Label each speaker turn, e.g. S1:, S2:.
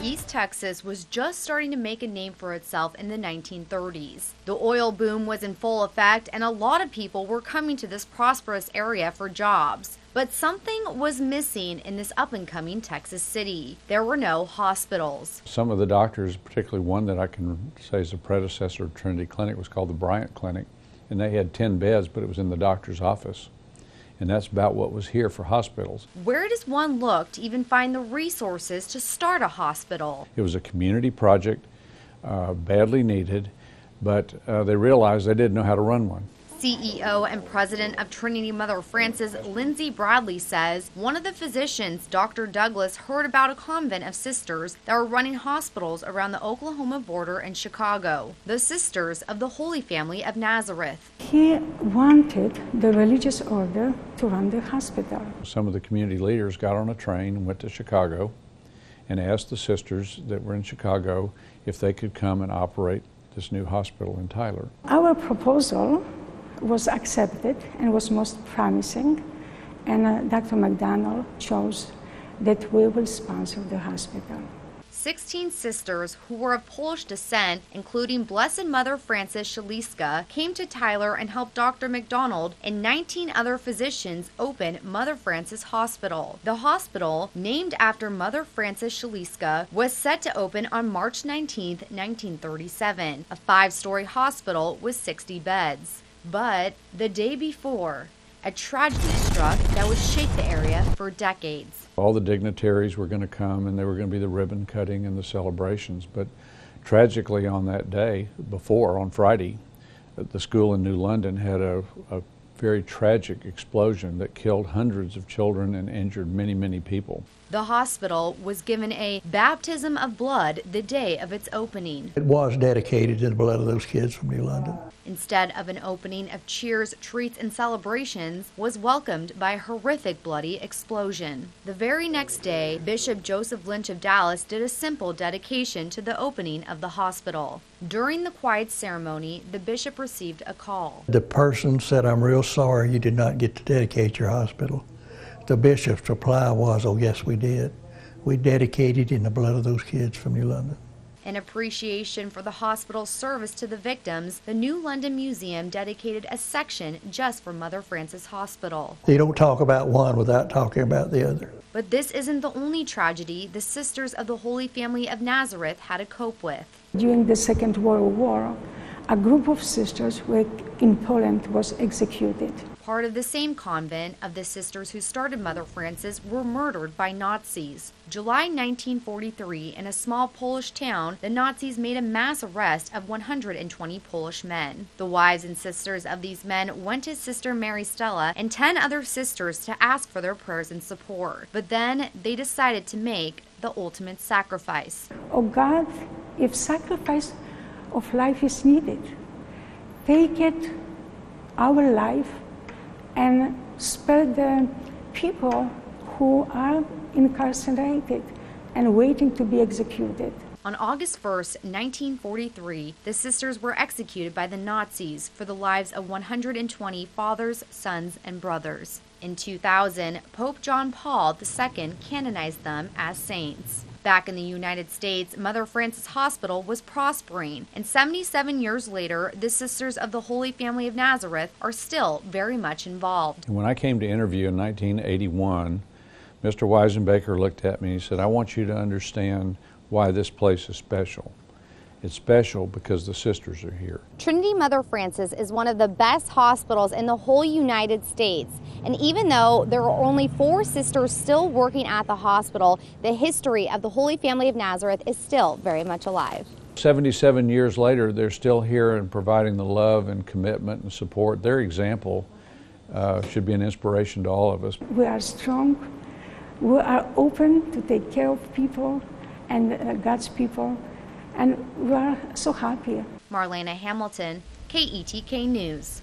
S1: East Texas was just starting to make a name for itself in the 1930s. The oil boom was in full effect, and a lot of people were coming to this prosperous area for jobs. But something was missing in this up-and-coming Texas city. There were no hospitals.
S2: Some of the doctors, particularly one that I can say is a predecessor of Trinity Clinic, was called the Bryant Clinic, and they had 10 beds, but it was in the doctor's office. And that's about what was here for hospitals.
S1: Where does one look to even find the resources to start a hospital?
S2: It was a community project, badly needed, but they realized they didn't know how to run one.
S1: CEO and president of Trinity Mother Frances, Lindsay Bradley, says one of the physicians, Dr. Douglas, heard about a convent of sisters that were running hospitals around the Oklahoma border and Chicago, the Sisters of the Holy Family of Nazareth.
S3: He wanted the religious order to run the hospital.
S2: Some of the community leaders got on a train and went to Chicago and asked the sisters that were in Chicago if they could come and operate this new hospital in Tyler.
S3: Our proposal was accepted and was most promising, and Dr. McDonald chose that we will sponsor the hospital.
S1: 16 sisters who were of Polish descent, including Blessed Mother Frances Szeliska, came to Tyler and helped Dr. McDonald and 19 other physicians open Mother Frances Hospital. The hospital, named after Mother Frances Szeliska, was set to open on March 19, 1937, a 5-story hospital with 60 beds. But the day before, a tragedy struck that would shake the area for decades.
S2: All the dignitaries were going to come, and there were going to be the ribbon cutting and the celebrations. But tragically on that day, on Friday, the school in New London had a very tragic explosion that killed hundreds of children and injured many, many people.
S1: The hospital was given a baptism of blood the day of its opening.
S4: It was dedicated to the blood of those kids from New London.
S1: Instead of an opening of cheers, treats, and celebrations, was welcomed by a horrific bloody explosion. The very next day, Bishop Joseph Lynch of Dallas did a simple dedication to the opening of the hospital. During the quiet ceremony, the bishop received a call.
S4: The person said, "I'm real sorry you did not get to dedicate your hospital." The bishop's reply was, "Oh yes, we did. We dedicated in the blood of those kids from New London."
S1: In appreciation for the hospital's service to the victims, the New London Museum dedicated a section just for Mother Frances Hospital.
S4: They don't talk about one without talking about the other.
S1: But this isn't the only tragedy the Sisters of the Holy Family of Nazareth had to cope with.
S3: During the Second World War, a group of sisters in Poland was executed.
S1: Part of the same convent of the sisters who started Mother Frances were murdered by Nazis. July 1943, in a small Polish town, the Nazis made a mass arrest of 120 Polish men. The wives and sisters of these men went to Sister Mary Stella and 10 other sisters to ask for their prayers and support. But then they decided to make the ultimate sacrifice.
S3: Oh God, if sacrifice of life is needed, take it, our life, and spare the people who are incarcerated and waiting to be executed.
S1: On August 1st, 1943, the sisters were executed by the Nazis for the lives of 120 fathers, sons, and brothers. In 2000, Pope John Paul II canonized them as saints. Back in the United States, Mother Frances Hospital was prospering, and 77 years later, the Sisters of the Holy Family of Nazareth are still very much involved.
S2: When I came to interview in 1981, Mr. Weisenbaker looked at me and he said, "I want you to understand why this place is special. It's special because the sisters are here."
S1: Trinity Mother Frances is one of the best hospitals in the whole United States. And even though there are only 4 sisters still working at the hospital, the history of the Holy Family of Nazareth is still very much alive.
S2: 77 years later, they're still here and providing the love and commitment and support. Their example should be an inspiration to all of us.
S3: We are strong. We are open to take care of people and God's people. And we are so happy.
S1: Marlena Hamilton, KETK News.